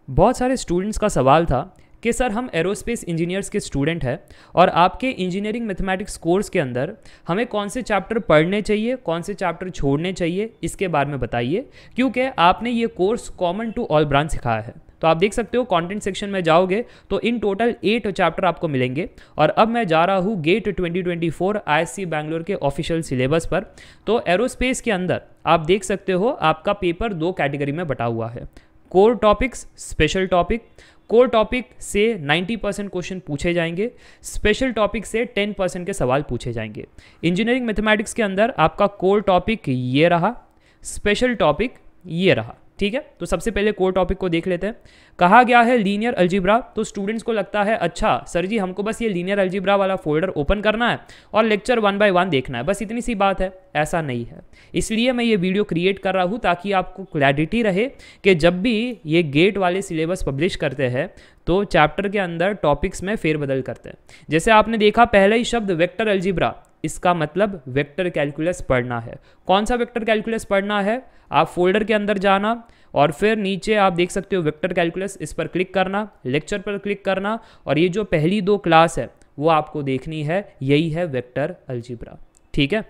बहुत सारे स्टूडेंट्स का सवाल था कि सर हम एरोस्पेस इंजीनियर्स के स्टूडेंट हैं और आपके इंजीनियरिंग मैथमेटिक्स कोर्स के अंदर हमें कौन से चैप्टर पढ़ने चाहिए, कौन से चैप्टर छोड़ने चाहिए, इसके बारे में बताइए, क्योंकि आपने ये course common to all branch सिखाया है। तो आप देख सकते हो कंटेंट सेक्शन में जाओगे तो इन टोटल 8 चैप्टर आपको मिलेंगे। और अब मैं जा रहा हूँ गेट 2024 ISC बैंगलोर के ऑफिशियल सिलेबस पर। तो एरोस्पेस के अंदर आप देख सकते हो आपका पेपर 2 कैटेगरी में बटा हुआ है, core topics, special topic. Core topic से 90% क्वेश्चन पूछे जाएंगे, स्पेशल टॉपिक से 10% के सवाल पूछे जाएंगे। इंजीनियरिंग मैथमेटिक्स के अंदर आपका कोर टॉपिक ये रहा, स्पेशल टॉपिक ये रहा, ठीक है। तो सबसे पहले कोर टॉपिक को देख लेते हैं। कहा गया है लीनियर अलजीब्रा। तो स्टूडेंट्स को लगता है अच्छा सर जी हमको बस ये लीनियर अलजीब्रा वाला फोल्डर ओपन करना है और लेक्चर 1 by 1 देखना है, बस इतनी सी बात है। ऐसा नहीं है, इसलिए मैं ये वीडियो क्रिएट कर रहा हूँ ताकि आपको क्लैरिटी रहे कि जब भी ये गेट वाले सिलेबस पब्लिश करते हैं तो चैप्टर के अंदर टॉपिक्स में फेरबदल करते हैं। जैसे आपने देखा पहला ही शब्द वेक्टर अलजीब्रा, इसका मतलब वेक्टर कैलकुलस पढ़ना है। कौन सा वेक्टर कैलकुलस पढ़ना है? आप फोल्डर के अंदर जाना और फिर नीचे आप देख सकते हो वेक्टर कैलकुलस, इस पर क्लिक करना, लेक्चर पर क्लिक करना और ये जो पहली 2 क्लास है वो आपको देखनी है, यही है वेक्टर अलजीब्रा, ठीक है।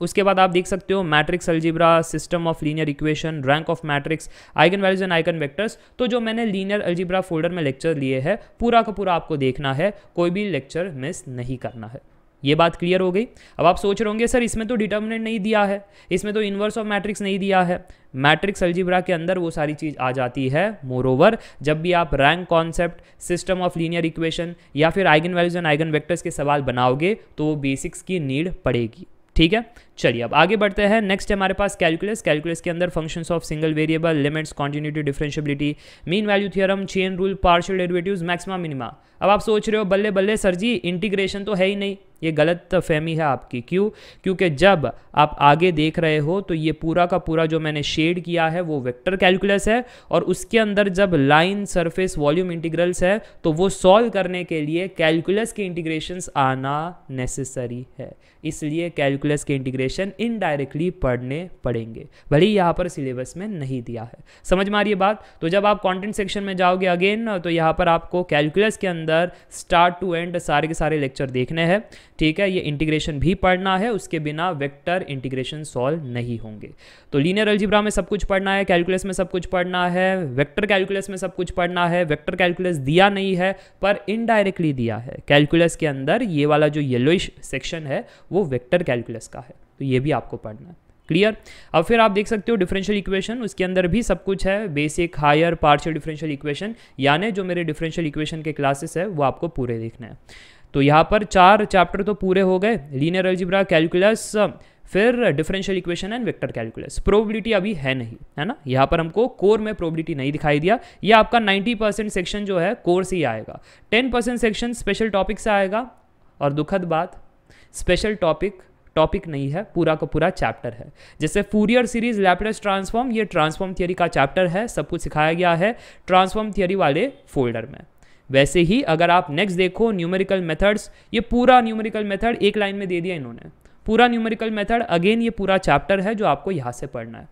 उसके बाद आप देख सकते हो matrix algebra, system of linear equation, rank of matrix, eigen values and eigen vectors. तो जो मैंने लीनियर अलजीब्रा फोल्डर में लेक्चर लिए हैं पूरा का पूरा आपको देखना है, कोई भी लेक्चर मिस नहीं करना है। ये बात क्लियर हो गई। अब आप सोच रहे होंगे सर इसमें तो डिटर्मिनेंट नहीं दिया है, इसमें तो इन्वर्स ऑफ मैट्रिक्स नहीं दिया है। मैट्रिक्स अलजीब्रा के अंदर वो सारी चीज़ आ जाती है। मोरोवर जब भी आप rank concept, system of linear equation या फिर eigen values and eigen vectors के सवाल बनाओगे तो वो बेसिक्स की नीड पड़ेगी, ठीक है। चलिए अब आगे बढ़ते हैं। नेक्स्ट है हमारे पास कैलकुलस। कैलकुलस के अंदर functions of single variable, limits, continuity, differentiability, mean value theorem, chain rule, partial derivatives, maxima minima. अब आप सोच रहे हो बल्ले बल्ले सर जी इंटीग्रेशन तो है ही नहीं। ये गलत फहमी है आपकी। क्यों? क्योंकि जब आप आगे देख रहे हो तो ये पूरा का पूरा जो मैंने शेड किया है वो वेक्टर कैलकुलस है और उसके अंदर जब लाइन, सरफेस, वॉल्यूम इंटीग्रल्स है तो वो सॉल्व करने के लिए कैलकुलस के इंटीग्रेशंस आना नेसेसरी है। इसलिए कैलकुलस के इंटीग्रेशन इनडायरेक्टली पढ़ने पड़ेंगे, भले ही यहाँ पर सिलेबस में नहीं दिया है। समझ में आ रही है बात? तो जब आप कंटेंट सेक्शन में जाओगे अगेन तो यहाँ पर आपको कैलकुलस के अंदर स्टार्ट टू एंड सारे के सारे लेक्चर देखने हैं, ठीक है। ये इंटीग्रेशन भी पढ़ना है, उसके बिना वेक्टर इंटीग्रेशन सॉल्व नहीं होंगे। तो लीनियर अलजीब्रा में सब कुछ पढ़ना है, कैलकुलस में सब कुछ पढ़ना है, वेक्टर कैलकुलस में सब कुछ पढ़ना है। वेक्टर कैलकुलस दिया नहीं है पर इनडायरेक्टली दिया है। कैलकुलस के अंदर ये वाला जो येलोइश सेक्शन है वो वेक्टर कैलकुलस का है, तो ये भी आपको पढ़ना है। क्लियर? अब फिर आप देख सकते हो डिफरेंशियल इक्वेशन, उसके अंदर भी सब कुछ है, basic, higher, partial differential equation, यानी जो मेरे डिफरेंशियल इक्वेशन के क्लासेस है वो आपको पूरे देखना है। तो यहाँ पर 4 चैप्टर तो पूरे हो गए, लीनियर अलजीब्रा, कैलकुलस, फिर differential equation and vector calculus. Probability अभी है नहीं, है ना। यहाँ पर हमको कोर में प्रोबेबिलिटी नहीं दिखाई दिया। ये आपका 90% सेक्शन जो है कोर से ही आएगा, 10% सेक्शन स्पेशल टॉपिक से आएगा। और दुखद बात, स्पेशल टॉपिक नहीं है, पूरा का पूरा चैप्टर है। जैसे फूरियर सीरीज, लैप्लेस ट्रांसफॉर्म, ये ट्रांसफॉर्म थियरी का चैप्टर है, सब कुछ सिखाया गया है ट्रांसफॉर्म थियरी वाले फोल्डर में। वैसे ही अगर आप नेक्स्ट देखो न्यूमेरिकल मेथड्स, ये पूरा न्यूमेरिकल मेथड एक लाइन में दे दिया इन्होंने, पूरा न्यूमेरिकल मेथड। अगेन ये पूरा चैप्टर है जो आपको यहाँ से पढ़ना है।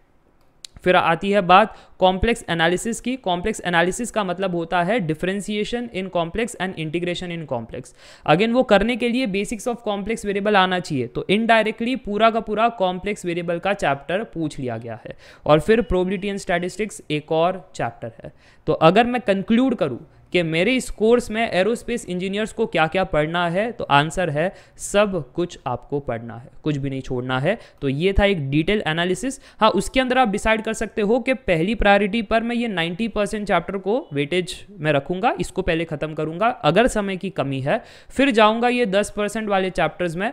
फिर आती है बात कॉम्प्लेक्स एनालिसिस की। कॉम्प्लेक्स एनालिसिस का मतलब होता है differentiation in complex and integration in complex. Again वो करने के लिए बेसिक्स ऑफ कॉम्प्लेक्स वेरिएबल आना चाहिए, तो इनडायरेक्टली पूरा का पूरा कॉम्प्लेक्स वेरिएबल का चैप्टर पूछ लिया गया है। और फिर प्रोबेबिलिटी एंड स्टैटिस्टिक्स एक और चैप्टर है। तो अगर मैं कंक्लूड करूँ कि मेरे इस कोर्स में एरोस्पेस इंजीनियर्स को क्या क्या पढ़ना है, तो आंसर है सब कुछ आपको पढ़ना है, कुछ भी नहीं छोड़ना है। तो ये था एक डिटेल एनालिसिस। हाँ, उसके अंदर आप डिसाइड कर सकते हो कि पहली प्रायोरिटी पर मैं ये 90% चैप्टर को वेटेज में रखूंगा, इसको पहले खत्म करूंगा। अगर समय की कमी है फिर जाऊंगा ये 10% वाले चैप्टर्स में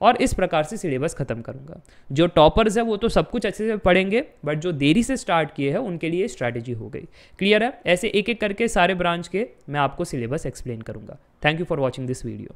और इस प्रकार से सिलेबस खत्म करूंगा। जो टॉपर्स है वो तो सब कुछ अच्छे से पढ़ेंगे, बट जो देरी से स्टार्ट किए हैं उनके लिए स्ट्रैटेजी हो गई। क्लियर है? ऐसे एक एक करके सारे ब्रांच के मैं आपको सिलेबस एक्सप्लेन करूंगा। Thank you for watching this video.